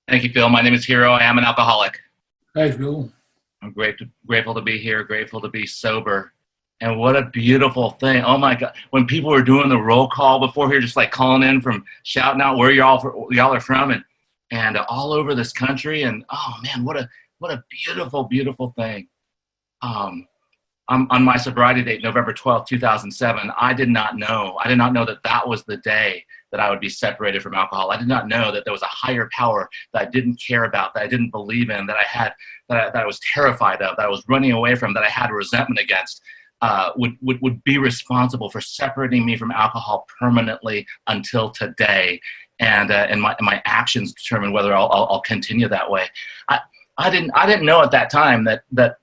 Thank you, Phil. My name is Hiro. I am an alcoholic. Hey, Phil. I'm grateful to be here, grateful to be sober. And what a beautiful thing. Oh my God. When people were doing the roll call before here, just like calling in from shouting out where y'all are from and all over this country. And oh man, what a beautiful, beautiful thing. Um, on my sobriety date, November 12th, 2007, I did not know that that was the day that I would be separated from alcohol. I did not know that there was a higher power that I didn't care about, that I didn't believe in, that I was terrified of, that I was running away from, that I had resentment against, would be responsible for separating me from alcohol permanently until today. And my actions determine whether I'll continue that way. I didn't know at that time that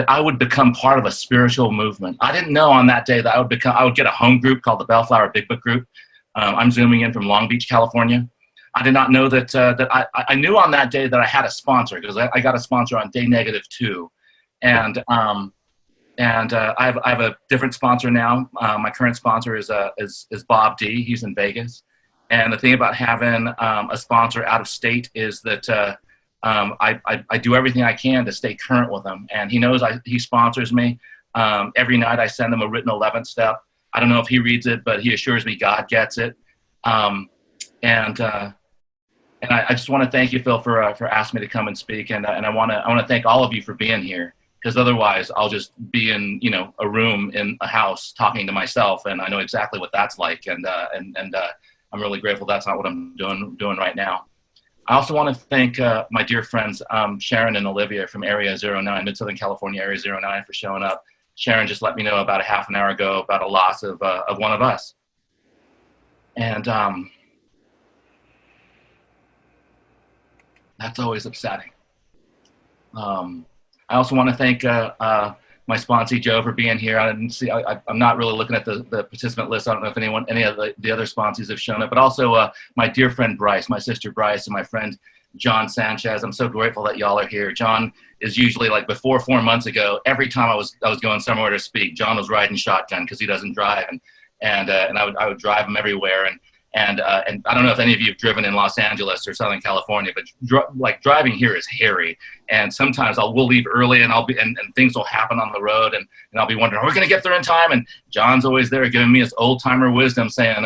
I would become part of a spiritual movement. I didn't know on that day that I would get a home group called the Bellflower Big Book Group. I'm zooming in from Long Beach, California. I did not know that I knew on that day that I had a sponsor, because I got a sponsor on day -2, and I have a different sponsor now. My current sponsor is Bob D. He's in Vegas, and the thing about having a sponsor out of state is that I do everything I can to stay current with him, and he knows he sponsors me. Every night I send him a written 11th step. I don't know if he reads it, but he assures me God gets it. And I just want to thank you, Phil, for asking me to come and speak, and I want to thank all of you for being here, because otherwise I'll just be in a room in a house talking to myself, and I know exactly what that's like, and I'm really grateful that's not what I'm doing right now. I also want to thank my dear friends Sharon and Olivia from Area 09, Mid-Southern California Area 09, for showing up. Sharon just let me know about a half an hour ago about a loss of one of us. And that's always upsetting. I also want to thank my sponsee, Joe, for being here. I'm not really looking at the participant list. I don't know if any of the other sponsees have shown up, but also my dear friend Bryce, my sister Bryce, and my friend John Sanchez. I'm so grateful that y'all are here. John is usually, like, before 4 months ago, every time I was going somewhere to speak, John was riding shotgun because he doesn't drive, and I would drive him everywhere. And I don't know if any of you have driven in Los Angeles or Southern California, but driving here is hairy. And sometimes we'll leave early, and and things will happen on the road, and I'll be wondering, are we going to get there in time? And John's always there giving me his old timer wisdom, saying,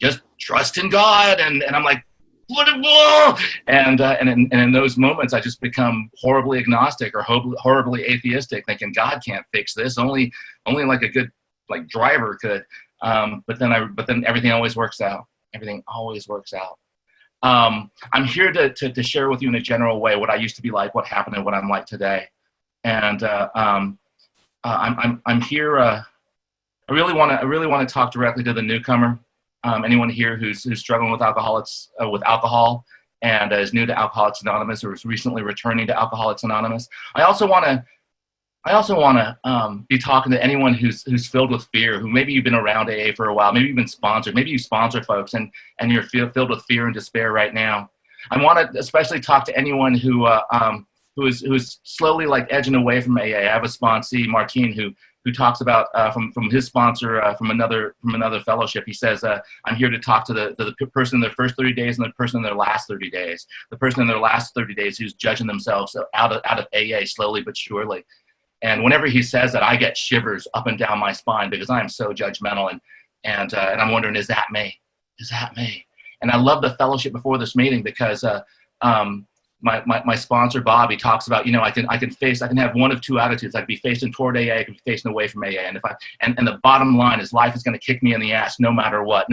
just trust in God. And I'm like, and in those moments, I just become horribly agnostic or horribly atheistic, thinking God can't fix this. Only like a good driver could. But then everything always works out. Everything always works out. I'm here to share with you in a general way what I used to be like, what happened, and what I'm like today. And I'm here. I really want to talk directly to the newcomer. Anyone here who's struggling with alcohol and is new to Alcoholics Anonymous, or is recently returning to Alcoholics Anonymous. I also want to be talking to anyone who's filled with fear, who maybe you've been around AA for a while, maybe you've been sponsored, maybe you sponsor folks and you're filled with fear and despair right now. I want to especially talk to anyone who's slowly edging away from AA. I have a sponsee, Martine, who talks about from his sponsor from another fellowship. He says, I'm here to talk to the person in their first 30 days and the person in their last 30 days. The person in their last 30 days who's judging themselves out of AA slowly but surely. And whenever he says that, I get shivers up and down my spine, because I am so judgmental, and I'm wondering, is that me? Is that me? And I love the fellowship before this meeting, because my sponsor Bob, he talks about, I can have one of two attitudes. I can be facing toward AA, I can be facing away from AA. And the bottom line is, life is going to kick me in the ass no matter what,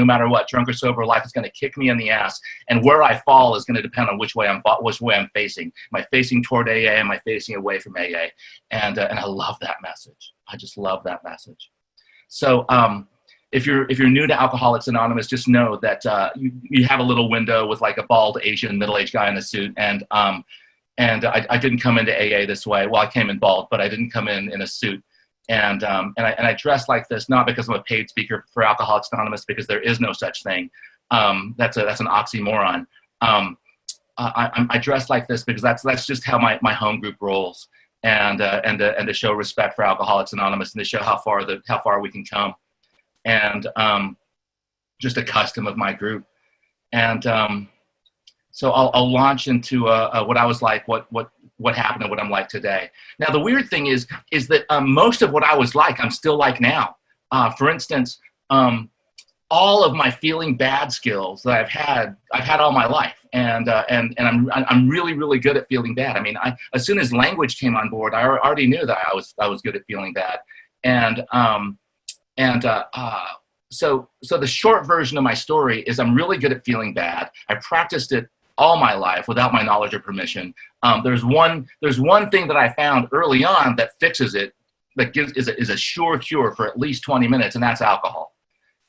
drunk or sober. Life is going to kick me in the ass, and where I fall is going to depend on which way I'm facing. Am I facing toward AA? Am I facing away from AA? And I love that message. I just love that message. So if you're new to Alcoholics Anonymous, just know that you have a little window with a bald Asian middle-aged guy in a suit, and I didn't come into AA this way. Well, I came in bald, but I didn't come in a suit, and I dress like this not because I'm a paid speaker for Alcoholics Anonymous, because there is no such thing. That's an oxymoron. I dress like this because that's just how my home group rolls, and to show respect for Alcoholics Anonymous, and to show how far we can come. And just a custom of my group. And So I'll launch into what I was like, what happened, and what I'm like today. Now, the weird thing is that most of what I was like, I'm still like now. For instance, all of my feeling bad skills that I've had all my life, and I'm really really good at feeling bad. I mean, as soon as language came on board, I already knew that I was good at feeling bad, and and so the short version of my story is I'm really good at feeling bad. I practiced it all my life without my knowledge or permission. There's one thing that I found early on that fixes it, that is a sure cure for at least 20 minutes, and that's alcohol.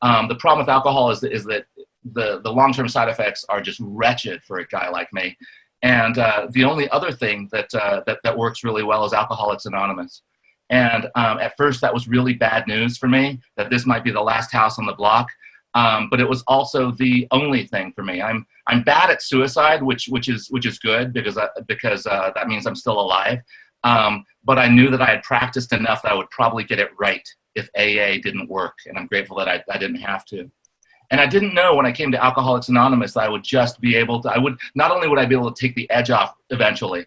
The problem with alcohol is that the long-term side effects are just wretched for a guy like me. And the only other thing that works really well is Alcoholics Anonymous. And at first, that was really bad news for me, that this might be the last house on the block. But it was also the only thing for me. I'm bad at suicide, which is good because that means I'm still alive. But I knew that I had practiced enough that I would probably get it right if AA didn't work, and I'm grateful that I didn't have to. And I didn't know when I came to Alcoholics Anonymous that I would just be able to, not only would I be able to take the edge off eventually,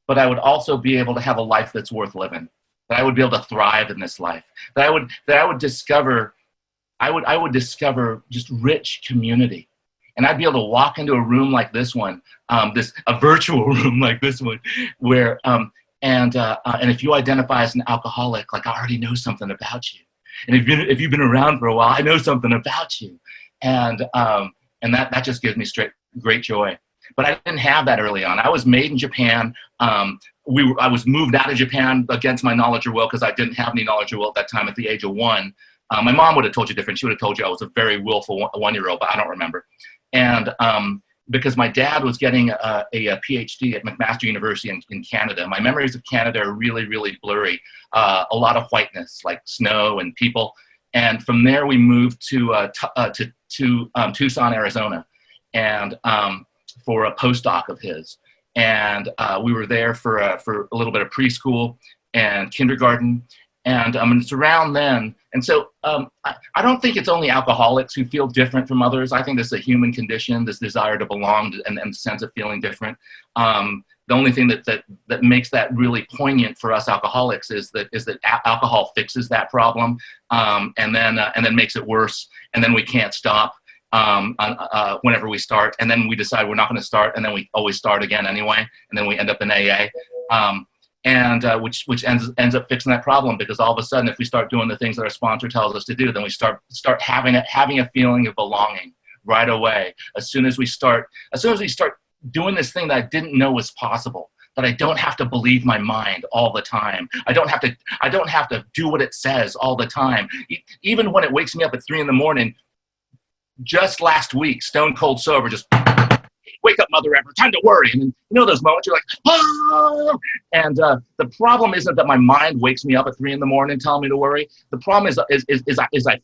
but I would also be able to have a life that's worth living, that I would be able to thrive in this life, that I would discover just rich community. And I'd be able to walk into a room like this one, a virtual room like this one, where, and if you identify as an alcoholic, like I already know something about you. And if you've been around for a while, I know something about you. And that just gives me great joy. But I didn't have that early on. I was made in Japan. I was moved out of Japan against my knowledge or will, because I didn't have any knowledge or will at that time at the age of 1. My mom would have told you different. She would have told you I was a very willful one-year-old, but I don't remember. And because my dad was getting a PhD at McMaster University in Canada, my memories of Canada are really, really blurry. A lot of whiteness, like snow and people. And from there, we moved to Tucson, Arizona, and for a postdoc of his. And we were there for a little bit of preschool and kindergarten. And it's around then. And so I don't think it's only alcoholics who feel different from others. I think this is a human condition, this desire to belong and sense of feeling different. The only thing that makes that really poignant for us alcoholics is that alcohol fixes that problem, and then makes it worse, and then we can't stop whenever we start, and then we decide we're not going to start, and then we always start again anyway, and then we end up in AA. Which ends up fixing that problem, because all of a sudden, if we start doing the things that our sponsor tells us to do, then we start having a feeling of belonging right away. As soon as we start doing this thing that I didn't know was possible, that I don't have to believe my mind all the time. I don't have to do what it says all the time. Even when it wakes me up at 3 a.m, just last week, stone cold sober, just wake up, mother effer, time to worry. And you know those moments you're like, oh! And the problem isn't that my mind wakes me up at 3 a.m. telling me to worry. The problem is I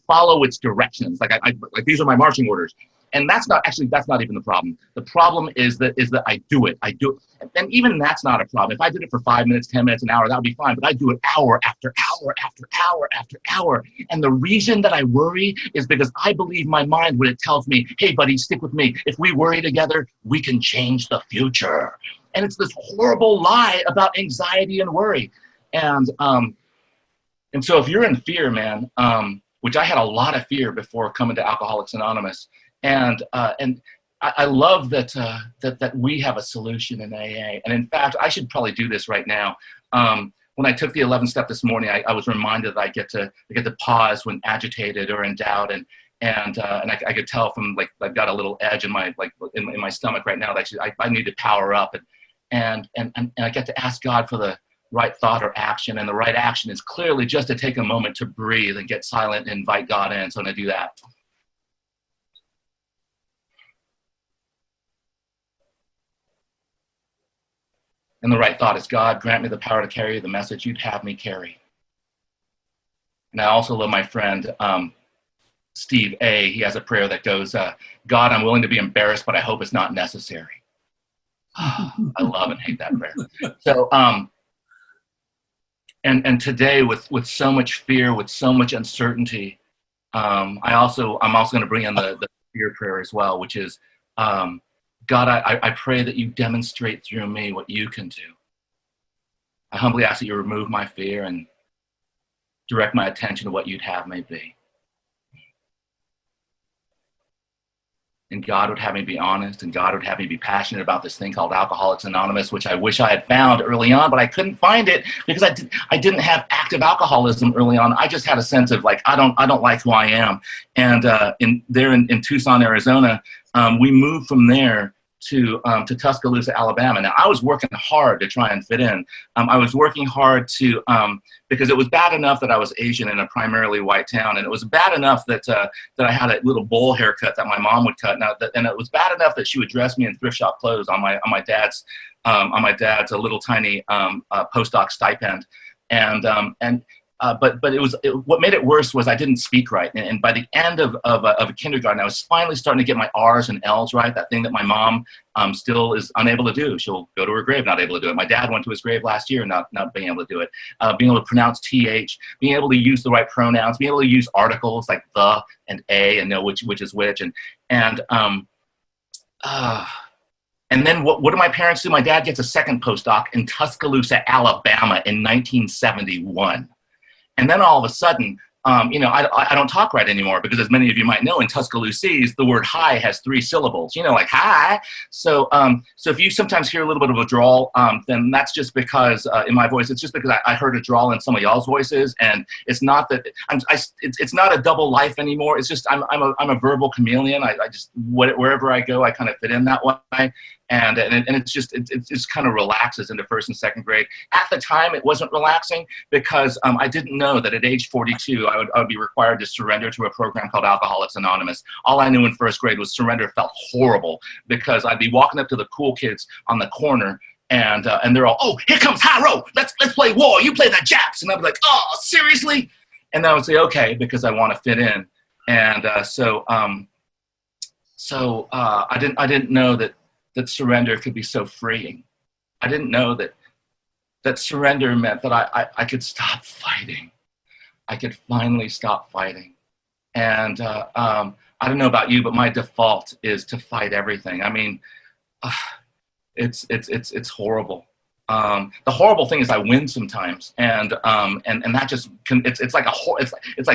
follow its directions. Like like these are my marching orders. And that's not even the problem. The problem is that I do it. And even that's not a problem. If I did it for 5 minutes, 10 minutes, an hour, that would be fine. But I do it hour after hour after hour after hour. And the reason that I worry is because I believe my mind when it tells me, hey, buddy, stick with me. If we worry together, we can change the future. And it's this horrible lie about anxiety and worry. And so if you're in fear, man, which I had a lot of fear before coming to Alcoholics Anonymous, and I love that we have a solution in AA. And in fact, I should probably do this right now. When I took the 11th step this morning, I was reminded that I get to pause when agitated or in doubt, and I could tell from like I've got a little edge in my in my stomach right now that I need to power up, and I get to ask God for the right thought or action, and the right action is clearly just to take a moment to breathe and get silent and invite God in. So I'm going to do that. And the right thought is, God, grant me the power to carry the message you'd have me carry. And I also love my friend, Steve A. He has a prayer that goes, God, I'm willing to be embarrassed, but I hope it's not necessary. I love and hate that prayer. So, and today with so much fear, with so much uncertainty, I'm also going to bring in the fear prayer as well, which is, God, I pray that you demonstrate through me what you can do. I humbly ask that you remove my fear and direct my attention to what you'd have me be. And God would have me be honest, and God would have me be passionate about this thing called Alcoholics Anonymous, which I wish I had found early on, but I couldn't find it because I didn't have active alcoholism early on. I just had a sense of like, I don't like who I am. And in Tucson, Arizona, we moved from there to Tuscaloosa, Alabama. Now, I was working hard to try and fit in. I was working hard to because it was bad enough that I was Asian in a primarily white town, and it was bad enough that I had a little bowl haircut that my mom would cut. And it was bad enough that she would dress me in thrift shop clothes on my dad's a little tiny postdoc stipend, but what made it worse was I didn't speak right. And by the end of a kindergarten, I was finally starting to get my R's and L's right, that thing that my mom still is unable to do. She'll go to her grave, not able to do it. My dad went to his grave last year, not being able to do it. Being able to pronounce TH, being able to use the right pronouns, being able to use articles like the and a and know which is which. And then what do my parents do? My dad gets a second postdoc in Tuscaloosa, Alabama in 1971. And then all of a sudden, I don't talk right anymore because, as many of you might know, in Tuscalooseese, the word hi has 3 syllables, like hi. So if you sometimes hear a little bit of a drawl, then that's just because in my voice, it's just because I heard a drawl in some of y'all's voices. And it's not that it's not a double life anymore. It's just I'm a verbal chameleon. I just, wherever I go, I kind of fit in that way. And it just kind of relaxes into first and second grade. At the time, it wasn't relaxing because I didn't know that at age 42, I would be required to surrender to a program called Alcoholics Anonymous. All I knew in first grade was surrender felt horrible because I'd be walking up to the cool kids on the corner and they're all, oh, here comes Hiro. Let's play war. You play the Japs. And I'd be like, oh, seriously? And I would say, okay, because I want to fit in. And so I didn't know that surrender could be so freeing. I didn't know that surrender meant that I could stop fighting. I could finally stop fighting. And I don't know about you, but my default is to fight everything. I mean, it's horrible. The horrible thing is I win sometimes, and that just it's like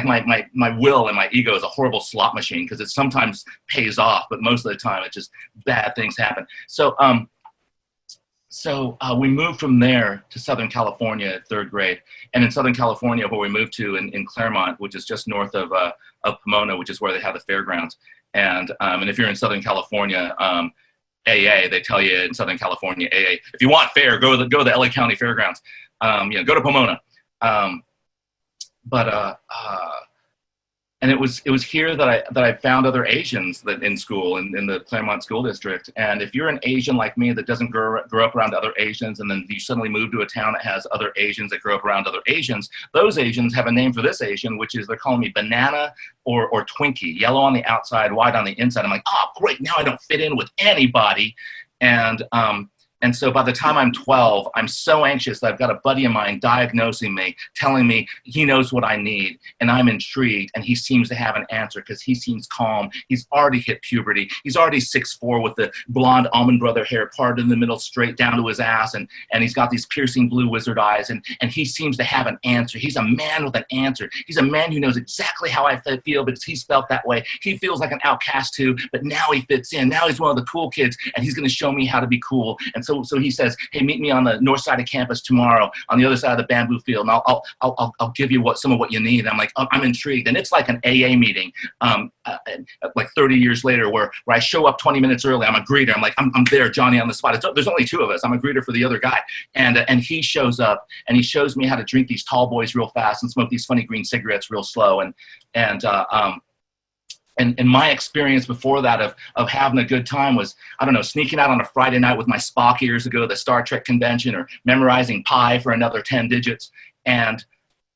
my will and my ego is a horrible slot machine because it sometimes pays off, but most of the time it's just bad things happen. So we moved from there to Southern California at 3rd grade, and in Southern California, where we moved to in Claremont, which is just north of Pomona, which is where they have the fairgrounds, and if you're in Southern California. AA, they tell you in Southern California, AA, if you want fair, go to the LA County Fairgrounds. Go to Pomona. And it was here that I found other Asians that in school in the Claremont School District. And if you're an Asian like me that doesn't grow up around other Asians, and then you suddenly move to a town that has other Asians that grow up around other Asians, those Asians have a name for this Asian, which is they're calling me banana or Twinkie, yellow on the outside, white on the inside. I'm like, oh, great, now I don't fit in with anybody. And so by the time I'm 12, I'm so anxious that I've got a buddy of mine diagnosing me, telling me he knows what I need, and I'm intrigued, and he seems to have an answer because he seems calm. He's already hit puberty. He's already 6'4" with the blonde almond brother hair parted in the middle straight down to his ass, and he's got these piercing blue wizard eyes, and he seems to have an answer. He's a man with an answer. He's a man who knows exactly how I feel because he's felt that way. He feels like an outcast too, but now he fits in. Now he's one of the cool kids, and he's going to show me how to be cool. And so he says, hey, meet me on the north side of campus tomorrow on the other side of the bamboo field, and I'll give you some of what you need. And I'm like, oh, I'm intrigued. And it's like an AA meeting, like 30 years later, where I show up 20 minutes early. I'm a greeter. I'm like, I'm there, Johnny, on the spot. There's only 2 of us. I'm a greeter for the other guy. And he shows up, and he shows me how to drink these tall boys real fast and smoke these funny green cigarettes real slow. And my experience before that of having a good time was, I don't know, sneaking out on a Friday night with my Spock ears to go to the Star Trek convention, or memorizing pi for another 10 digits. And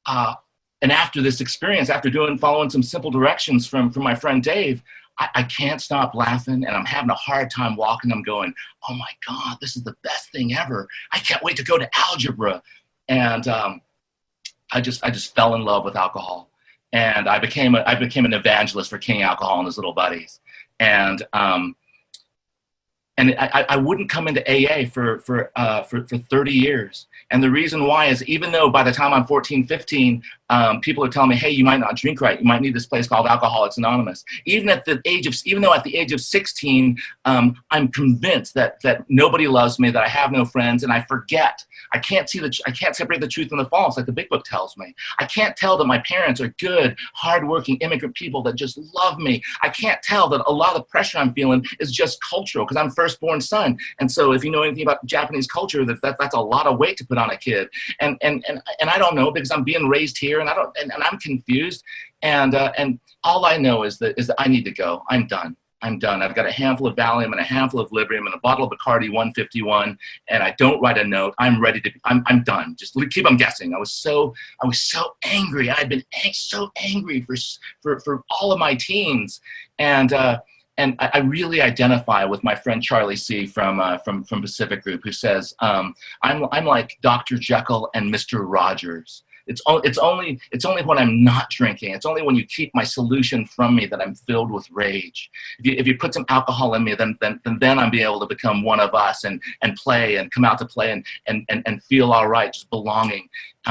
after this experience, after following some simple directions from my friend Dave, I can't stop laughing, and I'm having a hard time walking. I'm going, oh my God, this is the best thing ever. I can't wait to go to algebra. And I just fell in love with alcohol. And I became an evangelist for King Alcohol and his little buddies. And and I wouldn't come into AA for 30 years. And the reason why is, even though by the time I'm 14, 15, people are telling me, hey, you might not drink right. You might need this place called Alcoholics Anonymous. Even though at the age of 16, I'm convinced that nobody loves me, that I have no friends, and I forget. I can't separate the truth from the false, like the Big Book tells me. I can't tell that my parents are good, hardworking immigrant people that just love me. I can't tell that a lot of the pressure I'm feeling is just cultural, because I'm firstborn son. And so if you know anything about Japanese culture, that's a lot of weight to put on a kid. And I don't know, because I'm being raised here, and I'm confused. And all I know is that I need to go. I'm done. I've got a handful of Valium and a handful of Librium and a bottle of Bacardi 151, and I don't write a note. I'm ready to. I'm done. Just keep them guessing. I was so angry. I'd been so angry for all of my teens, and I really identify with my friend Charlie C. from Pacific Group, who says, I'm like Dr. Jekyll and Mr. Rogers. It's only when I'm not drinking. It's only when you keep my solution from me that I'm filled with rage. If you put some alcohol in me, then I'm be able to become one of us and play and come out to play and feel all right, just belonging.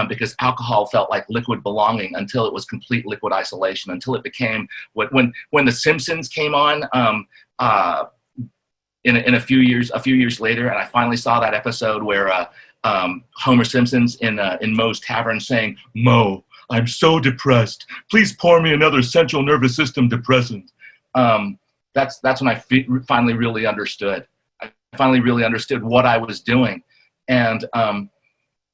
Because alcohol felt like liquid belonging until it was complete liquid isolation, until it became when The Simpsons came on in a few years later, and I finally saw that episode where Homer Simpson's in Moe's tavern saying, "Moe, I'm so depressed. Please pour me another central nervous system depressant." That's when I finally really understood. I finally really understood what I was doing, but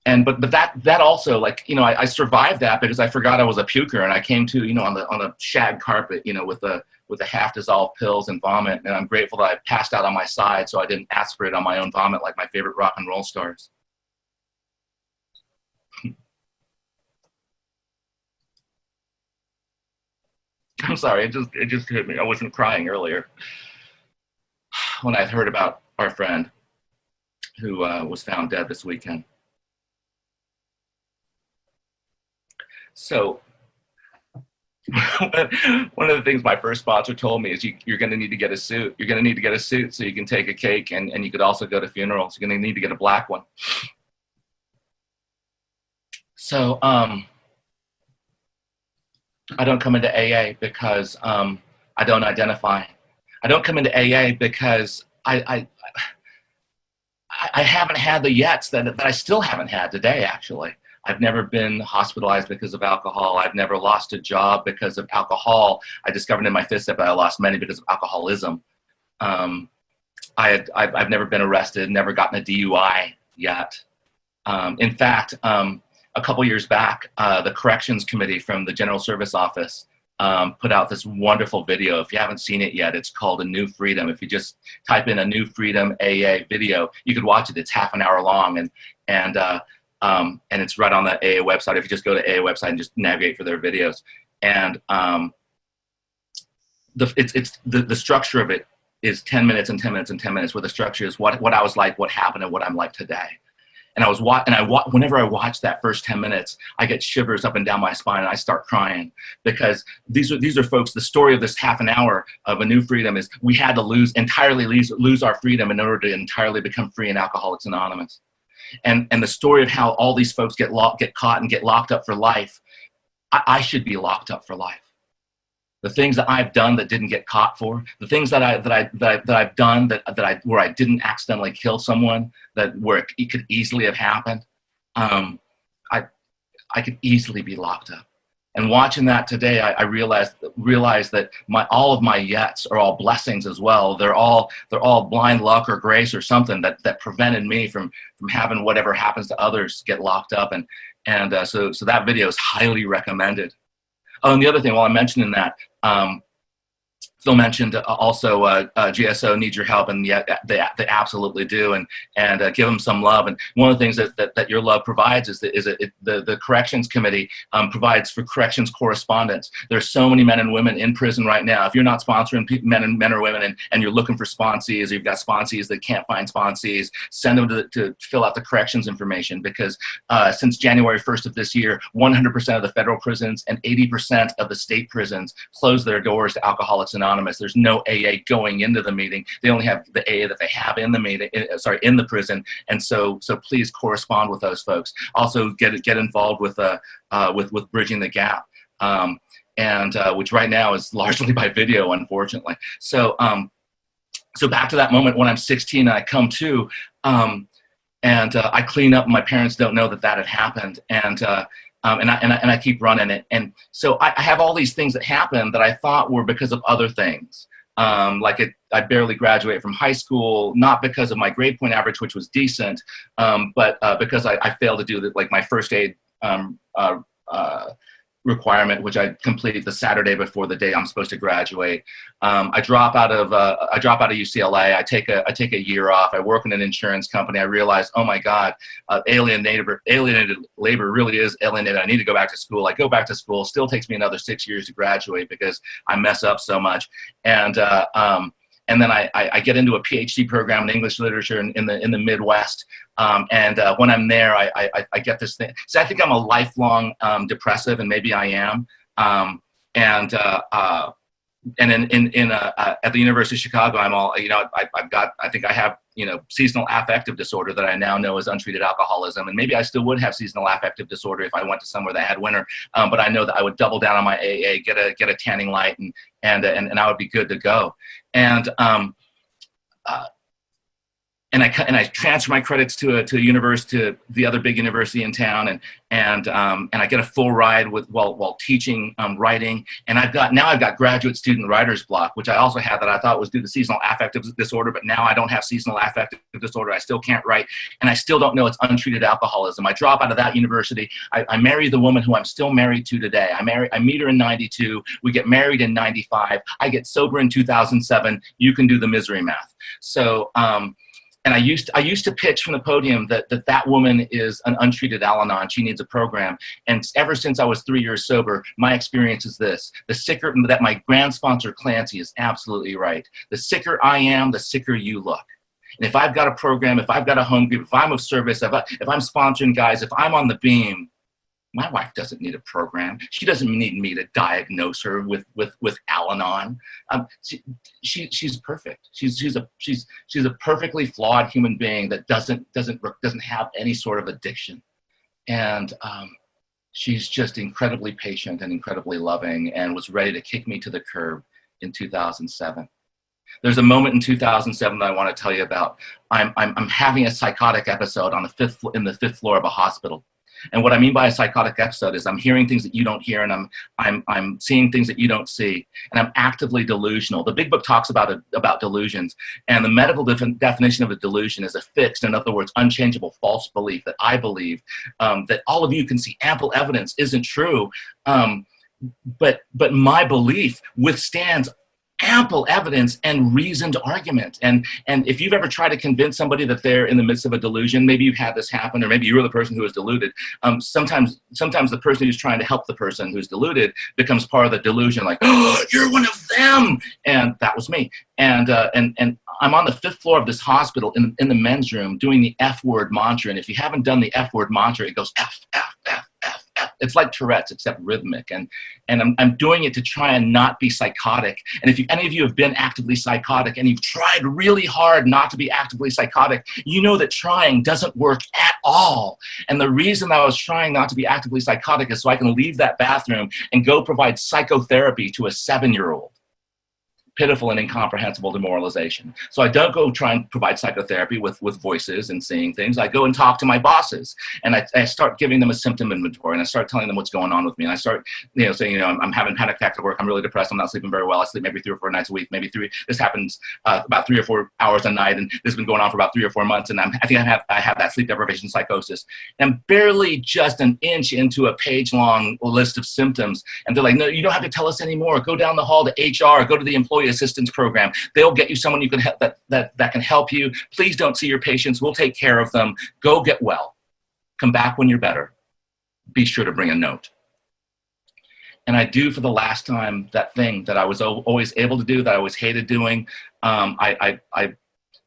that also, like, you know, I survived that because I forgot I was a puker, and I came to, you know, on the shag carpet, you know, with the half dissolved pills and vomit, and I'm grateful that I passed out on my side so I didn't aspirate on my own vomit like my favorite rock and roll stars. I'm sorry, it just hit me. I wasn't crying earlier when I heard about our friend who was found dead this weekend. So one of the things my first sponsor told me is you're going to need to get a suit. You're going to need to get a suit so you can take a cake, and you could also go to funerals. You're going to need to get a black one. So I don't come into AA because I don't identify. I don't come into AA because I haven't had the yets that I still haven't had today, actually. I've never been hospitalized because of alcohol. I've never lost a job because of alcohol. I discovered in my fifth step that I lost many because of alcoholism. I've never been arrested, never gotten a DUI yet. In fact, a couple years back, the corrections committee from the General Service Office put out this wonderful video. If you haven't seen it yet, it's called A New Freedom. If you just type in A New Freedom AA video, you could watch it. It's half an hour long, and it's right on the AA website. If you just go to AA website and just navigate for their videos, and the structure of it is 10 minutes and 10 minutes and 10 minutes, where the structure is what I was like, what happened, and what I'm like today. And whenever I watch that first 10 minutes, I get shivers up and down my spine, and I start crying, because these are folks. The story of this half an hour of A New Freedom is we had to entirely lose our freedom in order to entirely become free in Alcoholics Anonymous. And the story of how all these folks get caught and get locked up for life. I should be locked up for life. The things that I've done that didn't get caught for, the things that I've done where I didn't accidentally kill someone, where it could easily have happened, I could easily be locked up. And watching that today, I realized that all of my yets are all blessings as well. They're all blind luck or grace or something that prevented me from having whatever happens to others get locked up. So that video is highly recommended. Oh, and the other thing, while I'm mentioning that, Phil mentioned also GSO needs your help, and yet they absolutely do, and give them some love. And one of the things that your love provides is the corrections committee provides for corrections correspondence. There's so many men and women in prison right now. If you're not sponsoring men or women, and you're looking for sponsees, or you've got sponsees that can't find sponsees, send them to fill out the corrections information, because since January 1st of this year, 100% of the federal prisons and 80% of the state prisons closed their doors to Alcoholics Anonymous. anonymous. There's no AA going into the meeting. They only have the AA that they have in the meeting, in the prison. And so please correspond with those folks. Also get involved with Bridging the Gap, which right now is largely by video, unfortunately. So back to that moment when I'm 16 and I come to, I clean up. And my parents don't know that had happened, and I keep running it. And so I have all these things that happen that I thought were because of other things. I barely graduated from high school, not because of my grade point average, which was decent, but because I failed to do my first aid requirement, which I completed the Saturday before the day I'm supposed to graduate. I drop out of UCLA. I take a year off. I work in an insurance company. I realized, oh my God, alienated labor really is alienated. I need to go back to school. I go back to school. Still takes me another 6 years to graduate because I mess up so much. And then I get into a PhD program in English literature in the Midwest. When I'm there, I get this thing. So I think I'm a lifelong depressive, and maybe I am. At the University of Chicago, I'm all, I think I have, seasonal affective disorder that I now know is untreated alcoholism. And maybe I still would have seasonal affective disorder if I went to somewhere that had winter. But I know that I would double down on my AA, get a tanning light, and I would be good to go. And I transfer my credits to a university, to the other big university in town, and I get a full ride while teaching writing. And I've got graduate student writer's block, which I also had that I thought was due to seasonal affective disorder, but now I don't have seasonal affective disorder. I still can't write, and I still don't know it's untreated alcoholism. I drop out of that university. I marry the woman who I'm still married to today. I meet her in 92. We get married in 95. I get sober in 2007. You can do the misery math. So. And I used to pitch from the podium that woman is an untreated Al-Anon. She needs a program. And ever since I was 3 years sober, my experience is this: the sicker that my grand sponsor Clancy is absolutely right. The sicker I am, the sicker you look. And if I've got a program, if I've got a home group, if I'm of service, if I'm sponsoring guys, if I'm on the beam, my wife doesn't need a program. She doesn't need me to diagnose her with Al-Anon. She's perfect. She's a perfectly flawed human being that doesn't have any sort of addiction, and she's just incredibly patient and incredibly loving, and was ready to kick me to the curb in 2007. There's a moment in 2007 that I want to tell you about. I'm having a psychotic episode on the fifth floor of a hospital. And what I mean by a psychotic episode is I'm hearing things that you don't hear, and I'm seeing things that you don't see, and I'm actively delusional. The big book talks about delusions, and the medical definition of a delusion is a fixed, in other words, unchangeable false belief that I believe that all of you can see ample evidence isn't true, but my belief withstands ample evidence and reasoned argument. And if you've ever tried to convince somebody that they're in the midst of a delusion, maybe you've had this happen, or maybe you were the person who was deluded. Sometimes the person who's trying to help the person who's deluded becomes part of the delusion, like, oh, you're one of them. And that was me. And I'm on the fifth floor of this hospital in the men's room doing the F word mantra. And if you haven't done the F word mantra, it goes F, F, F, F, F. It's like Tourette's, except rhythmic. And I'm doing it to try and not be psychotic. And if any of you have been actively psychotic and you've tried really hard not to be actively psychotic, you know that trying doesn't work at all. And the reason I was trying not to be actively psychotic is so I can leave that bathroom and go provide psychotherapy to a 7-year-old. Pitiful and incomprehensible demoralization. So I don't go try and provide psychotherapy with voices and seeing things. I go and talk to my bosses, and I start giving them a symptom inventory, and I start telling them what's going on with me. And I start, saying, I'm having panic attacks at work. I'm really depressed. I'm not sleeping very well. I sleep maybe 3 or 4 nights a week. This happens about 3 or 4 hours a night, and this has been going on for about 3 or 4 months. And I think I have that sleep deprivation psychosis. And I'm barely just an inch into a page-long list of symptoms, and they're like, no, you don't have to tell us anymore. Go down the hall to HR. Go to the employee assistance program. They'll get you someone you can help that can help you. Please don't see your patients. We'll take care of them. Go get well. Come back when you're better. Be sure to bring a note. And I do for the last time that thing that I was always able to do, that I always hated doing. I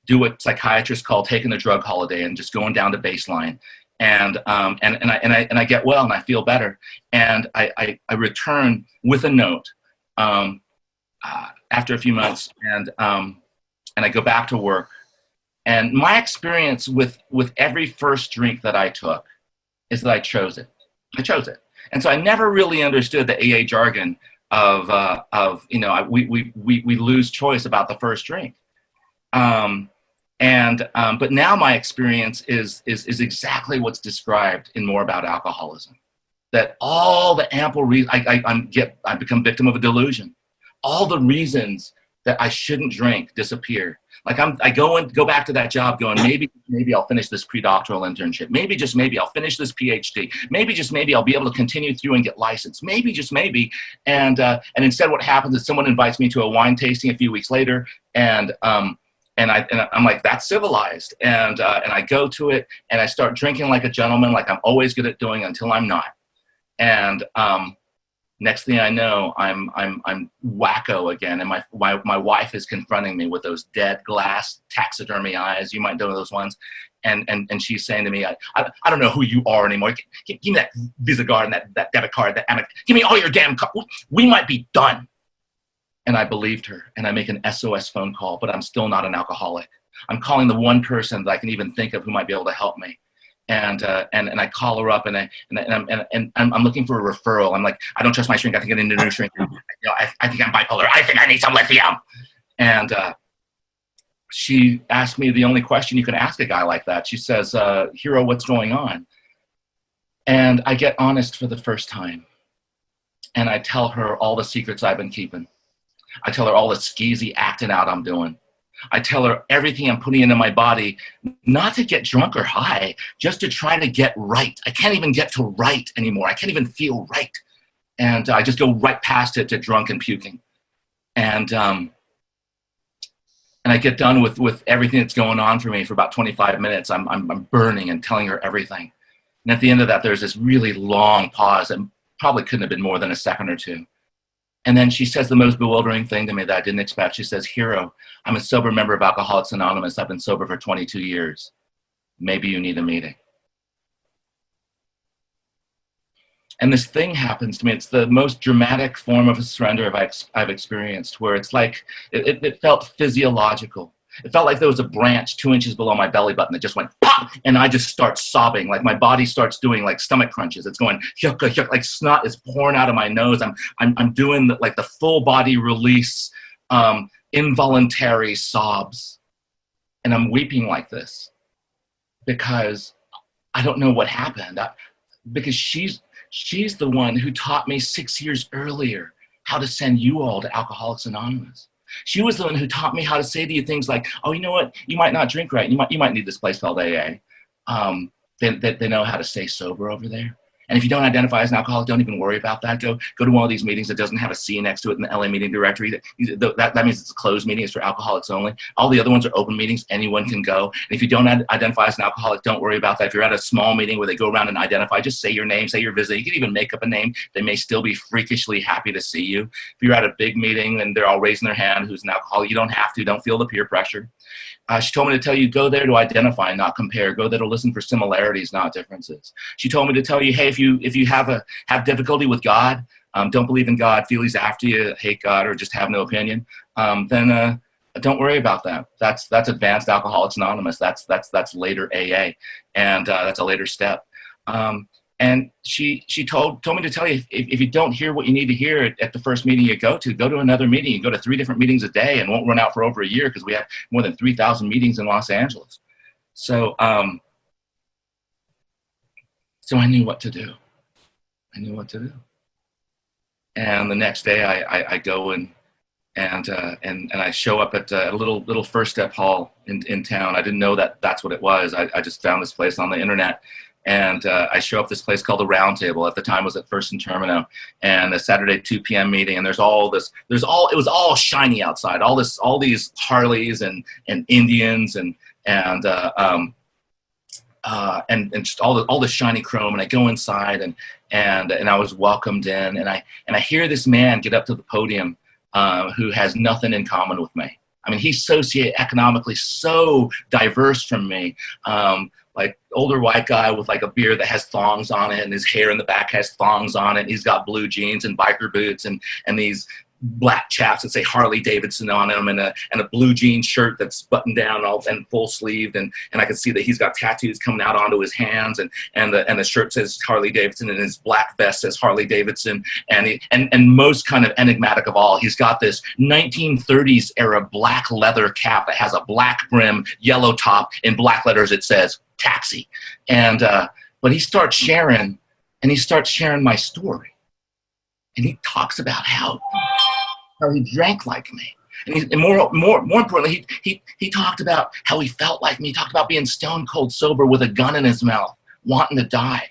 do what psychiatrists call taking a drug holiday and just going down to baseline. And I get well and I feel better. And I return with a note. after a few months, and I go back to work. And my experience with every first drink that I took is that I chose it. I chose it. And so I never really understood the AA jargon of we lose choice about the first drink. But now my experience is exactly what's described in More About Alcoholism. That all the ample reasons I become victim of a delusion. All the reasons that I shouldn't drink disappear. Like I go back to that job going, maybe I'll finish this pre-doctoral internship. Maybe just maybe I'll finish this PhD. Maybe just maybe I'll be able to continue through and get licensed. Maybe just maybe. And instead what happens is someone invites me to a wine tasting a few weeks later, and I'm like, that's civilized. And I go to it and I start drinking like a gentleman, like I'm always good at doing until I'm not. And next thing I know, I'm wacko again, and my wife is confronting me with those dead glass taxidermy eyes. You might know those ones, and she's saying to me, I don't know who you are anymore. Give me that Visa card and that debit card, give me all your damn cards. We might be done. And I believed her, and I make an SOS phone call, but I'm still not an alcoholic. I'm calling the one person that I can even think of who might be able to help me. And I call her up, and I'm looking for a referral. I'm like, I don't trust my shrink. I think I need a new shrink. I think I'm bipolar. I think I need some lithium. And she asked me the only question you can ask a guy like that. She says, Hiro, what's going on? And I get honest for the first time. And I tell her all the secrets I've been keeping. I tell her all the skeezy acting out I'm doing. I tell her everything I'm putting into my body, not to get drunk or high, just to try to get right. I can't even get to right anymore. I can't even feel right. And I just go right past it to drunk and puking. And I get done with everything that's going on for me for about 25 minutes. I'm burning and telling her everything. And at the end of that, there's this really long pause that probably couldn't have been more than a second or two. And then she says the most bewildering thing to me that I didn't expect. She says, Hiro, I'm a sober member of Alcoholics Anonymous. I've been sober for 22 years. Maybe you need a meeting. And this thing happens to me. It's the most dramatic form of a surrender I've experienced, where it's like, it felt physiological. It felt like there was a branch 2 inches below my belly button that just went pop, and I just start sobbing. Like my body starts doing like stomach crunches. It's going yuck, yuck, like snot is pouring out of my nose. I'm doing the full body release, involuntary sobs, and I'm weeping like this because I don't know what happened. Because she's the one who taught me 6 years earlier how to send you all to Alcoholics Anonymous. She was the one who taught me how to say to you things like, oh, you know what? You might not drink right. You might need this place called AA. They know how to stay sober over there. And if you don't identify as an alcoholic, don't even worry about that. Go to one of these meetings that doesn't have a C next to it in the LA meeting directory. That means it's a closed meeting. It's for alcoholics only. All the other ones are open meetings. Anyone can go. And if you don't identify as an alcoholic, don't worry about that. If you're at a small meeting where they go around and identify, just say your name, say your visit. You can even make up a name. They may still be freakishly happy to see you. If you're at a big meeting and they're all raising their hand who's an alcoholic, you don't have to. Don't feel the peer pressure. She told me to tell you, go there to identify, not compare. Go there to listen for similarities, not differences. She told me to tell you, hey, if you have difficulty with God, don't believe in God, feel he's after you, hate God, or just have no opinion, then don't worry about that. That's advanced Alcoholics Anonymous. That's later AA, and that's a later step. And she told me to tell you, if you don't hear what you need to hear at the first meeting you go to another meeting. You go to 3 different meetings a day and won't run out for over a year because we have more than 3,000 meetings in Los Angeles. So I knew what to do. And the next day I go and I show up at a little First Step hall in town. I didn't know that's what it was. I just found this place on the internet. And I show up this place called the Round Table. At the time, it was at First and Termino, and a Saturday 2 p.m. meeting. And it was all shiny outside. All these Harleys and Indians and just all the shiny chrome. And I go inside and I was welcomed in. And I hear this man get up to the podium who has nothing in common with me. I mean, he's socioeconomically so diverse from me. Like older white guy with like a beard that has thongs on it, and his hair in the back has thongs on it. He's got blue jeans and biker boots and these black chaps that say Harley Davidson on them, and a blue jean shirt that's buttoned down and full sleeved, and I can see that he's got tattoos coming out onto his hands, and the shirt says Harley Davidson, and his black vest says Harley Davidson, and most kind of enigmatic of all, he's got this 1930s era black leather cap that has a black brim, yellow top, in black letters it says taxi, and but he starts sharing my story, and he talks about how he drank like me. And more importantly, he talked about how he felt like me. He talked about being stone cold sober with a gun in his mouth, wanting to die.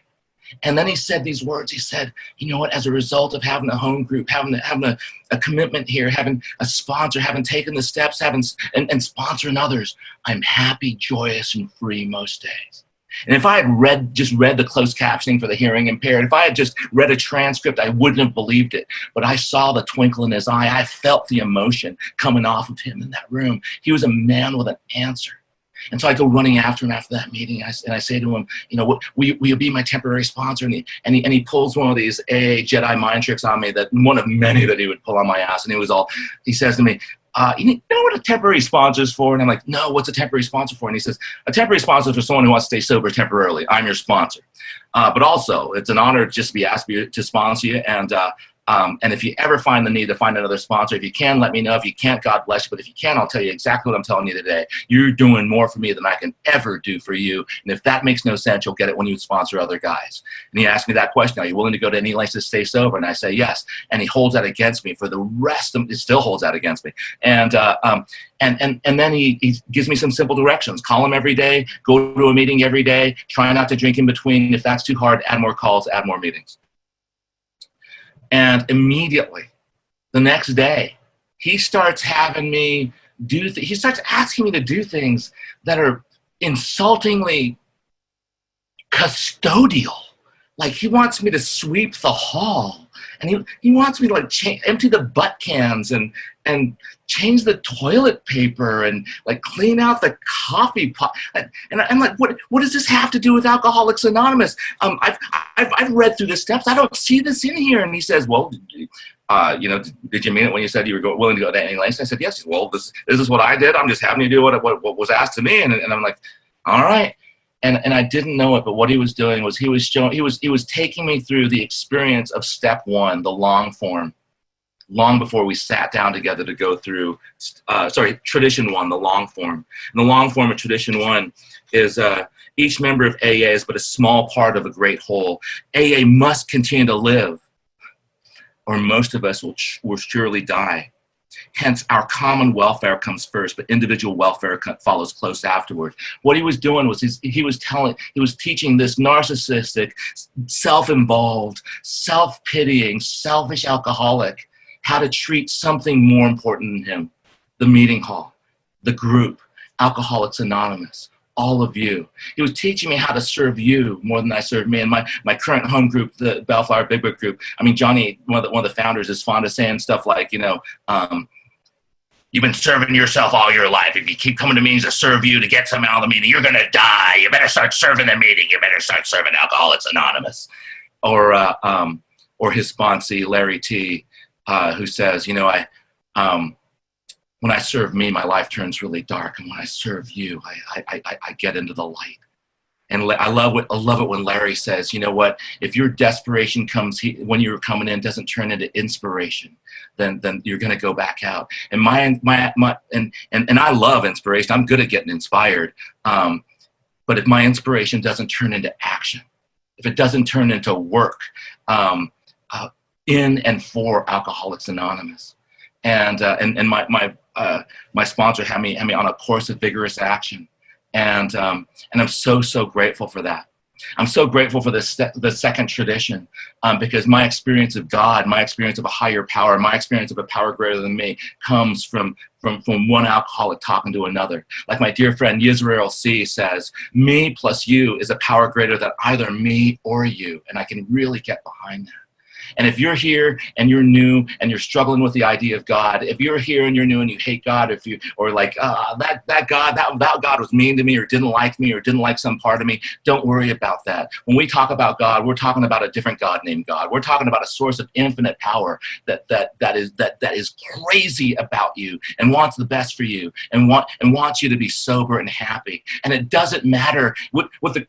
And then he said these words. He said, you know what, as a result of having a home group, having a commitment here, having a sponsor, having taken the steps, and sponsoring others, I'm happy, joyous, and free most days. And if I had just read the closed captioning for the hearing impaired, if I had just read a transcript, I wouldn't have believed it. But I saw the twinkle in his eye. I felt the emotion coming off of him in that room. He was a man with an answer. And so I go running after him after that meeting, and I say to him, you know, will you be my temporary sponsor? And he pulls one of these AA Jedi mind tricks on me, that one of many that he would pull on my ass. And he says to me, you know what a temporary sponsor is for? And I'm like, no, what's a temporary sponsor for? And he says, a temporary sponsor is for someone who wants to stay sober temporarily. I'm your sponsor. But also, it's an honor just to be asked to sponsor you. And if you ever find the need to find another sponsor, if you can, let me know. If you can't, God bless you. But if you can, I'll tell you exactly what I'm telling you today. You're doing more for me than I can ever do for you. And if that makes no sense, you'll get it when you sponsor other guys. And he asked me that question, are you willing to go to any lengths to stay sober? And I say, yes. And he holds that against me for the rest of it. Still holds that against me. And then he gives me some simple directions. Call him every day. Go to a meeting every day. Try not to drink in between. If that's too hard, add more calls, add more meetings. And immediately, the next day, he starts having me he starts asking me to do things that are insultingly custodial. Like, he wants me to sweep the hall, and he wants me to like empty the butt cans and change the toilet paper and like clean out the coffee pot. And I'm like, what does this have to do with Alcoholics Anonymous? I've read through the steps. I don't see this in here. And he says, well, you know, did you mean it when you said you were willing to go to any lengths? I said, yes. Well, this is what I did. I'm just having you do what was asked of me. And I'm like, all right. And I didn't know it, but what he was doing was he was taking me through the experience of step one, the long form, long before we sat down together to go through, tradition one, the long form. And the long form of tradition one is each member of AA is but a small part of a great whole. AA must continue to live, or most of us will surely die. Hence, our common welfare comes first, but individual welfare follows close afterward. What he was doing was he was teaching this narcissistic, self-involved, self-pitying, selfish alcoholic how to treat something more important than him: the meeting hall, the group, Alcoholics Anonymous, all of you. He was teaching me how to serve you more than I served me. And my current home group, the Bellflower Big Book group, I mean, Johnny, one of the founders, is fond of saying stuff like, you know, you've been serving yourself all your life. If you keep coming to meetings to serve you to get something out of the meeting, you're going to die. You better start serving the meeting. You better start serving Alcoholics Anonymous. Or his sponsee, Larry T., who says, you know, when I serve me, my life turns really dark. And when I serve you, I get into the light. And I love it when Larry says, you know what, if your desperation comes when you're coming in doesn't turn into inspiration, then you're going to go back out. And and I love inspiration. I'm good at getting inspired. But if my inspiration doesn't turn into action, if it doesn't turn into work in and for Alcoholics Anonymous, and my sponsor had me on a course of vigorous action. And I'm so grateful for that. I'm so grateful for the second tradition, because my experience of God, my experience of a higher power, my experience of a power greater than me comes from one alcoholic talking to another. Like my dear friend Yisrael C. says, me plus you is a power greater than either me or you. And I can really get behind that. And if you're here and you're new and you're struggling with the idea of God, if you're here and you're new and you hate God, if you, or like, that God was mean to me or didn't like some part of me, don't worry about that. When we talk about God, we're talking about a different God named God. We're talking about a source of infinite power that is crazy about you and wants the best for you and wants you to be sober and happy. And it doesn't matter what the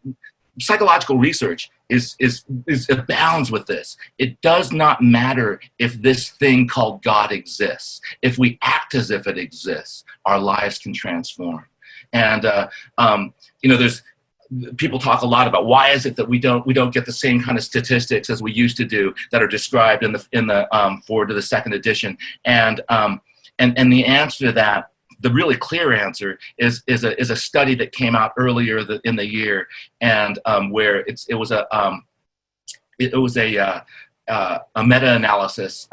psychological research is abounds with this. It does not matter if this thing called God exists. If we act as if it exists, our lives can transform. And there's people talk a lot about why is it that we don't get the same kind of statistics as we used to do that are described in the forward to the second edition. And the answer to that, the really clear answer is a study that came out earlier in the year, and where it was a meta-analysis,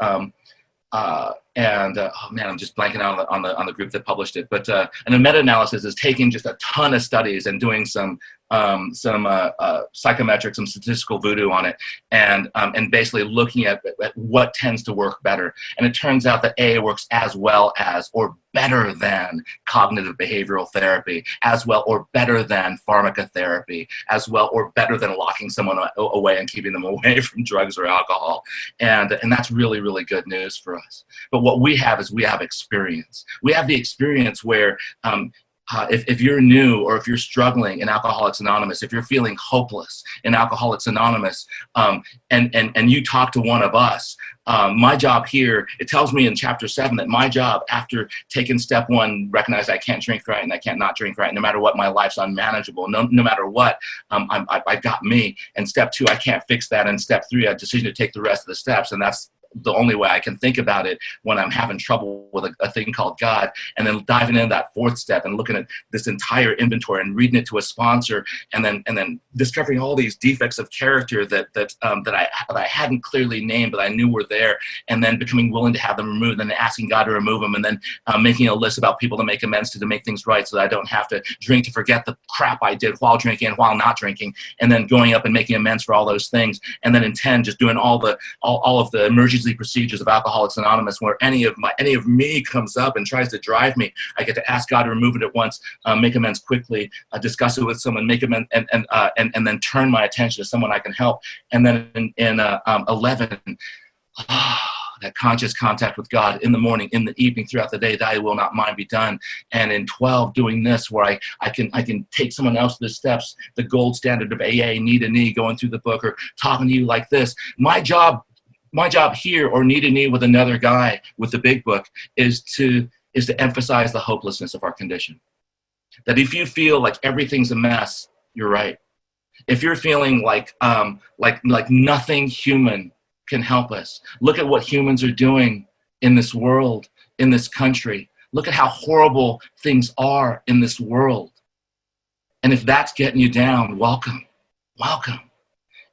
and oh man, I'm just blanking out on the group that published it. But and a meta-analysis is taking just a ton of studies and doing some psychometrics, some statistical voodoo on it, and basically looking at what tends to work better. And it turns out that A works as well as or better than cognitive behavioral therapy, as well or better than pharmacotherapy, as well or better than locking someone away and keeping them away from drugs or alcohol. And that's really, really good news for us. But what we have is we have experience. We have the experience where if you're new or if you're struggling in Alcoholics Anonymous, if you're feeling hopeless in Alcoholics Anonymous, and you talk to one of us, my job here, it tells me in chapter 7 that my job after taking step 1, recognize I can't drink right and I can't not drink right, no matter what, my life's unmanageable, no matter what, I got me. And step 2, I can't fix that. And step 3, I have a decision to take the rest of the steps. And that's the only way I can think about it when I'm having trouble with a thing called God. And then diving into that 4th step and looking at this entire inventory and reading it to a sponsor, and then discovering all these defects of character that I hadn't clearly named, but I knew were there, and then becoming willing to have them removed, and then asking God to remove them, and then making a list about people to make amends to make things right, so that I don't have to drink to forget the crap I did while drinking and while not drinking, and then going up and making amends for all those things, and then in 10 just doing all of the emergency procedures of Alcoholics Anonymous, where any of me comes up and tries to drive me, I get to ask God to remove it at once, make amends quickly, discuss it with someone, make amends, and then turn my attention to someone I can help. And then in 11, that conscious contact with God in the morning, in the evening, throughout the day, thy will not mine be done. And in 12, doing this, where I can take someone else to the steps, the gold standard of AA, knee to knee, going through the book, or talking to you like this. My job here, or knee to knee with another guy with the big book, is to emphasize the hopelessness of our condition. That if you feel like everything's a mess, you're right. If you're feeling like nothing human can help us, look at what humans are doing in this world, in this country. Look at how horrible things are in this world. And if that's getting you down, welcome.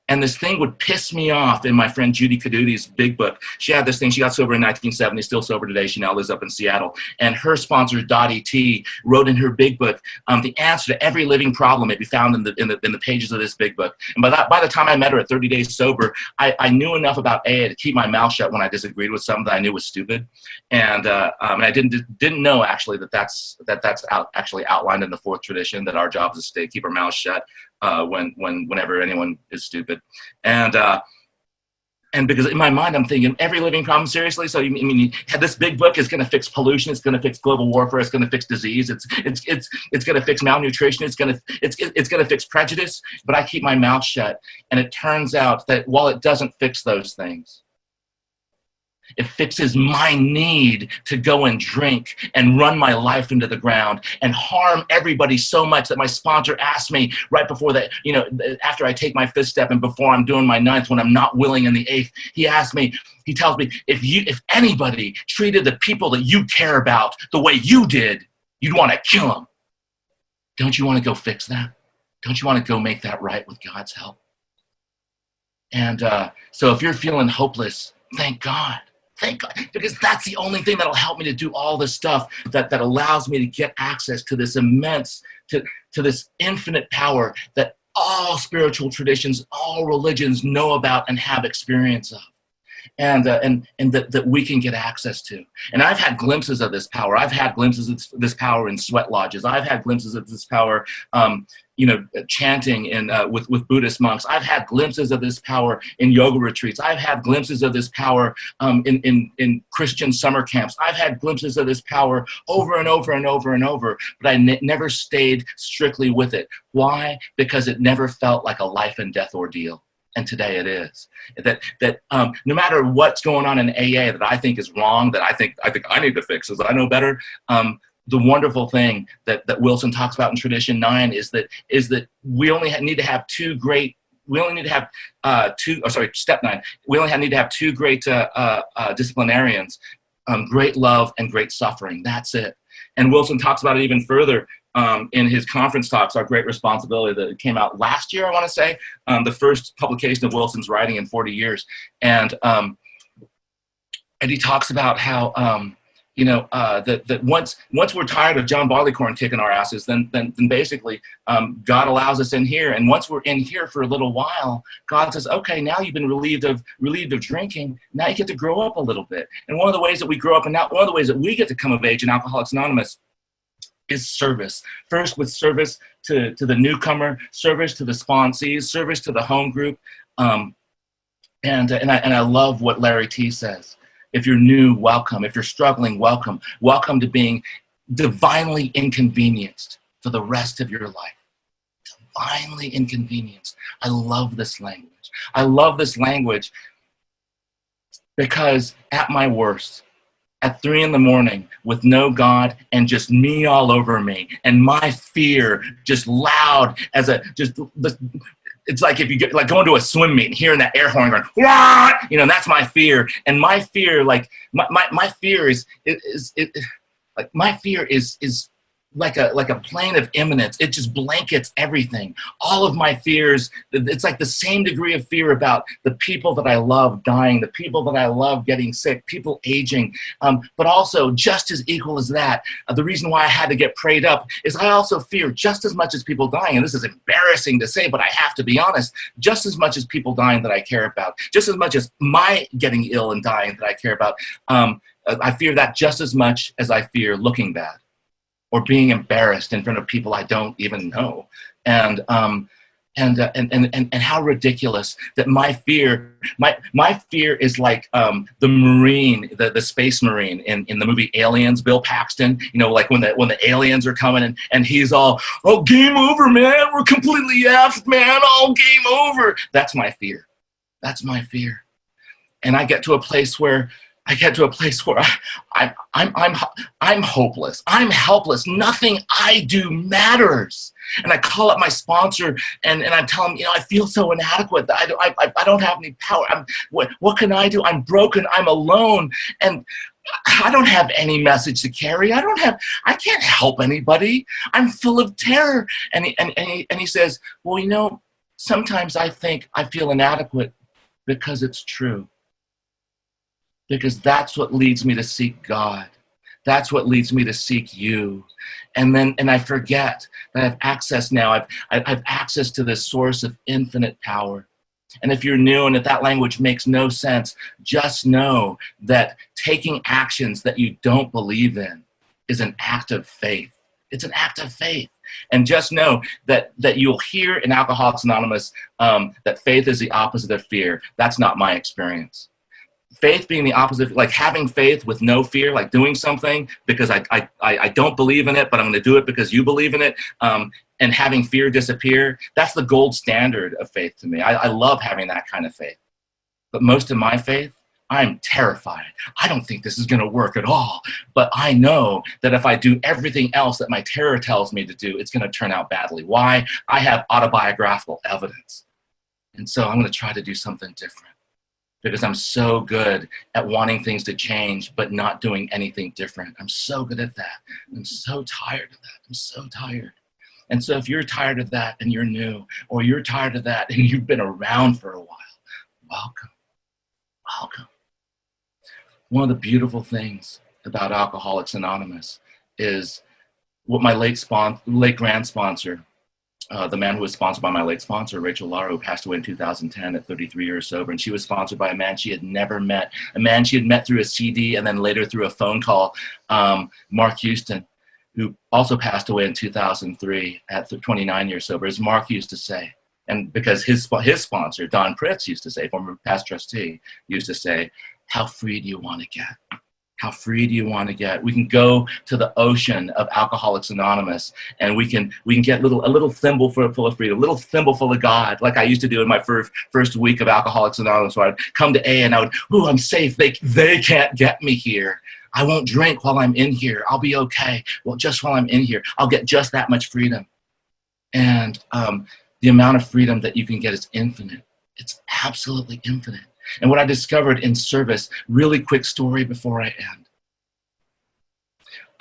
And this thing would piss me off in my friend Judy Caduti's big book. She had this thing. She got sober in 1970, still sober today. She now lives up in Seattle. And her sponsor, Dottie T, wrote in her big book the answer to every living problem may be found in the pages of this big book. And by the time I met her at 30 Days Sober, I knew enough about AA to keep my mouth shut when I disagreed with something that I knew was stupid. And I didn't know actually that's actually outlined in the 4th tradition, that our job is to keep our mouths shut whenever anyone is stupid. And because in my mind I'm thinking every living problem, seriously. So you had this big book is going to fix pollution, it's going to fix global warfare, it's going to fix disease, it's going to fix malnutrition, it's going to fix prejudice. But I keep my mouth shut, and it turns out that while it doesn't fix those things, it fixes my need to go and drink and run my life into the ground and harm everybody so much that my sponsor asked me right before that, after I take my 5th step and before I'm doing my 9th, when I'm not willing in the 8th, he tells me, if anybody treated the people that you care about the way you did, you'd want to kill them. Don't you want to go fix that? Don't you want to go make that right with God's help? And so if you're feeling hopeless, thank God. Thank God, because that's the only thing that'll help me to do all this stuff that allows me to get access to this immense, to this infinite power that all spiritual traditions, all religions know about and have experience of. and that we can get access to. And I've had glimpses of this power. I've had glimpses of this power in sweat lodges. I've had glimpses of this power, chanting with Buddhist monks. I've had glimpses of this power in yoga retreats. I've had glimpses of this power in Christian summer camps. I've had glimpses of this power over and over and over and over, but I never stayed strictly with it. Why? Because it never felt like a life and death ordeal. And today it is. That no matter what's going on in AA that I think is wrong, that I think I need to fix, as I know better. The wonderful thing that Wilson talks about in Tradition 9 is that we only need to have step 9. We only need to have two great disciplinarians, great love and great suffering. That's it. And Wilson talks about it even further in his conference talks, Our Great Responsibility, that came out last year, I want to say, the first publication of Wilson's writing in 40 years. And he talks about how, that once we're tired of John Barleycorn kicking our asses, then basically God allows us in here. And once we're in here for a little while, God says, okay, now you've been relieved of drinking. Now you get to grow up a little bit. And one of the ways that we grow up, and now one of the ways that we get to come of age in Alcoholics Anonymous, is service. First with service to the newcomer, service to the sponsees, service to the home group. And I love what Larry T says. If you're new, welcome. If you're struggling, welcome. Welcome to being divinely inconvenienced for the rest of your life. Divinely inconvenienced. I love this language. I love this language because at my worst, at 3 a.m. with no God and just me all over me, and my fear just loud as it's like if you get like going to a swim meet and hearing that air horn going, "Wah!" That's my fear. And my fear, like my fear is like a plane of imminence. It just blankets everything. All of my fears, it's like the same degree of fear about the people that I love dying, the people that I love getting sick, people aging. But also just as equal as that, the reason why I had to get prayed up is I also fear just as much as people dying. And this is embarrassing to say, but I have to be honest, just as much as people dying that I care about, just as much as my getting ill and dying that I care about. I fear that just as much as I fear looking bad or being embarrassed in front of people I don't even know. And how ridiculous that my fear is like the Marine, the space Marine in the movie Aliens, Bill Paxton, like when the aliens are coming and he's all, oh, game over, man, we're completely effed, man, oh, game over. That's my fear. That's my fear. And I get to a place where I'm hopeless. I'm helpless. Nothing I do matters. And I call up my sponsor and I tell him, I feel so inadequate. I don't have any power. What can I do? I'm broken. I'm alone. And I don't have any message to carry. I can't help anybody. I'm full of terror. And he says, well, sometimes I think I feel inadequate because it's true. Because that's what leads me to seek God. That's what leads me to seek you. And I forget that I have access now. I have access to this source of infinite power. And if you're new and if that language makes no sense, just know that taking actions that you don't believe in is an act of faith. It's an act of faith. And just know that you'll hear in Alcoholics Anonymous that faith is the opposite of fear. That's not my experience. Faith being the opposite, like having faith with no fear, like doing something because I don't believe in it, but I'm going to do it because you believe in it, and having fear disappear, that's the gold standard of faith to me. I love having that kind of faith. But most of my faith, I'm terrified. I don't think this is going to work at all. But I know that if I do everything else that my terror tells me to do, it's going to turn out badly. Why? I have autobiographical evidence. And so I'm going to try to do something different. Because I'm so good at wanting things to change, but not doing anything different. I'm so good at that. I'm so tired of that. I'm so tired. And so if you're tired of that and you're new, or you're tired of that and you've been around for a while, welcome. Welcome. One of the beautiful things about Alcoholics Anonymous is what my late grand sponsor, the man who was sponsored by my late sponsor, Rachel Lara, who passed away in 2010 at 33 years sober. And she was sponsored by a man she had never met, a man she had met through a CD and then later through a phone call, Mark Houston, who also passed away in 2003 at 29 years sober. As Mark used to say, and because his sponsor, Don Pritz, used to say, former past trustee, used to say, how free do you want to get? How free do you want to get? We can go to the ocean of Alcoholics Anonymous, and we can get a little thimble full of freedom, a little thimble full of God, like I used to do in my first week of Alcoholics Anonymous. So I'd come to A and I would, ooh, I'm safe. They can't get me here. I won't drink while I'm in here. I'll be okay. Well, just while I'm in here, I'll get just that much freedom. And the amount of freedom that you can get is infinite. It's absolutely infinite. And what I discovered in service, really quick story before I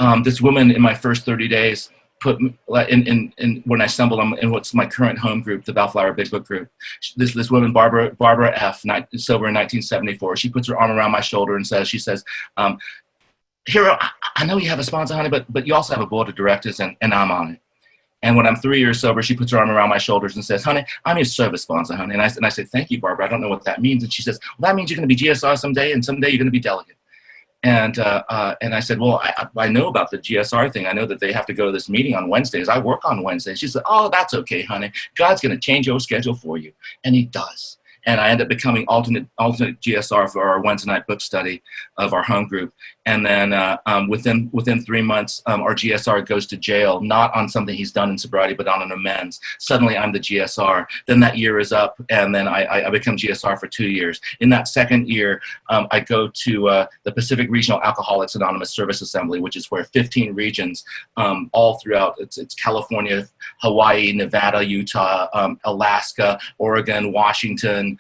end. This woman in my first 30 days put in when I stumbled in what's my current home group, the Bellflower Big Book group. This woman, Barbara F., sober in 1974, she puts her arm around my shoulder and says, Hiro, I know you have a sponsor, honey, but you also have a board of directors, and I'm on it. And when I'm 3 years sober, she puts her arm around my shoulders and says, honey, I'm your service sponsor, honey. And I said, thank you, Barbara. I don't know what that means. And she says, well, that means you're going to be GSR someday, and someday you're going to be delegate. And I said, well, I know about the GSR thing. I know that they have to go to this meeting on Wednesdays. I work on Wednesdays. She said, oh, that's okay, honey. God's going to change your schedule for you. And he does. And I end up becoming alternate GSR for our Wednesday night book study of our home group. And then within 3 months, our GSR goes to jail, not on something he's done in sobriety, but on an amends. Suddenly, I'm the GSR. Then that year is up, and then I become GSR for 2 years. In that second year, I go to the Pacific Regional Alcoholics Anonymous Service Assembly, which is where 15 regions all throughout, it's California, Hawaii, Nevada, Utah, Alaska, Oregon, Washington,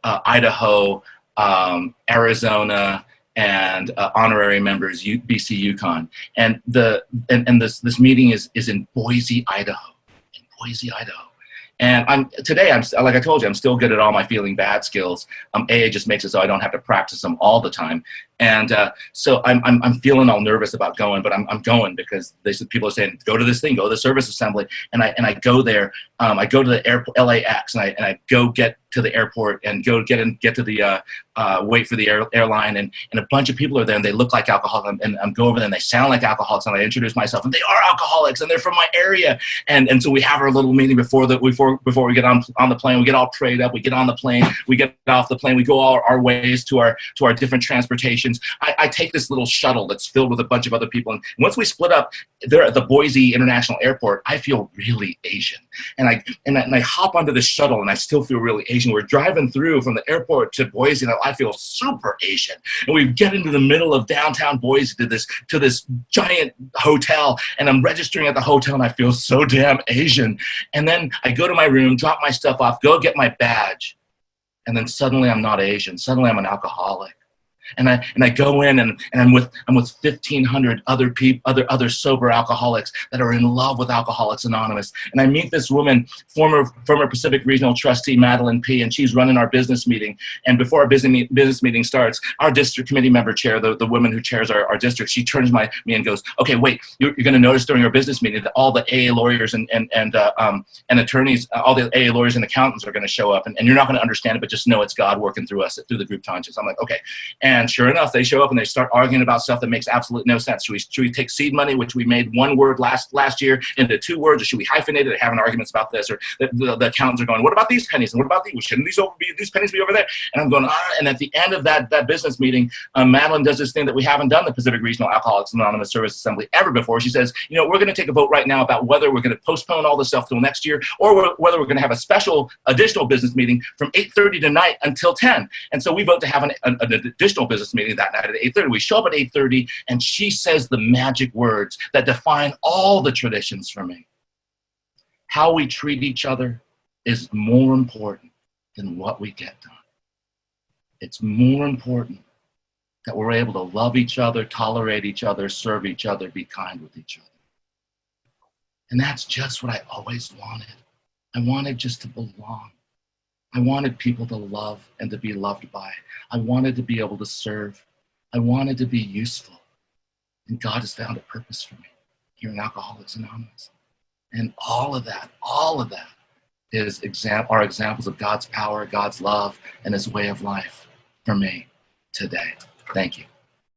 Idaho, Arizona, and honorary members, BC Yukon. And this meeting is in Boise, Idaho. In Boise, Idaho. And today, like I told you, I'm still good at all my feeling bad skills. AA just makes it so I don't have to practice them all the time. And so I'm feeling all nervous about going, but I'm going because people are saying, go to this thing, go to the service assembly. And I go there. I go to the airport, LAX, and I go get to the airport and go get to the wait for the airline, and a bunch of people are there, and they look like alcoholics, and I go over there and they sound like alcoholics, and I introduce myself, and they are alcoholics, and they're from my area, and so we have our little meeting before we get on the plane. We get all prayed up, we get on the plane, we get off the plane, we go all our ways to our different transportations. I take this little shuttle that's filled with a bunch of other people, and once we split up there at the Boise International Airport, I feel really Asian, and I hop onto the shuttle, and I still feel really Asian. We're driving through from the airport to Boise, and I feel super Asian. And we get into the middle of downtown Boise to this giant hotel, and I'm registering at the hotel, and I feel so damn Asian. And then I go to my room, drop my stuff off, go get my badge, and then suddenly I'm not Asian. Suddenly I'm an alcoholic. And I go in and I'm with 1,500 other sober alcoholics that are in love with Alcoholics Anonymous. And I meet this woman, former Pacific Regional Trustee Madeline P., and she's running our business meeting. And before our business meeting starts, our district committee member chair, the woman who chairs our district, she turns me and goes, "Okay, wait, you're going to notice during our business meeting that all the AA lawyers and attorneys, all the AA lawyers and accountants are going to show up, and you're not going to understand it, but just know it's God working through us, through the group conscience." I'm like, okay. And sure enough, they show up and they start arguing about stuff that makes absolutely no sense. Should we take seed money, which we made one word last year, into 2 words, or should we hyphenate it? They're having arguments about this, or the accountants are going, what about these pennies? And what about these? Well, shouldn't these pennies be over there? And I'm going, and at the end of that business meeting, Madeline does this thing that we haven't done the Pacific Regional Alcoholics Anonymous Service Assembly ever before. She says, we're going to take a vote right now about whether we're going to postpone all this stuff till next year, or whether we're going to have a special additional business meeting from 8:30 tonight until 10. And so we vote to have an additional business meeting that night at 8:30. We show up at 8:30, and she says the magic words that define all the traditions for me. How we treat each other is more important than what we get done. It's more important that we're able to love each other, tolerate each other, serve each other, be kind with each other. And that's just what I always wanted. I wanted just to belong. I wanted people to love and to be loved by. I wanted to be able to serve. I wanted to be useful. And God has found a purpose for me here in Alcoholics Anonymous. And all of that is are examples of God's power, God's love, and his way of life for me today. Thank you.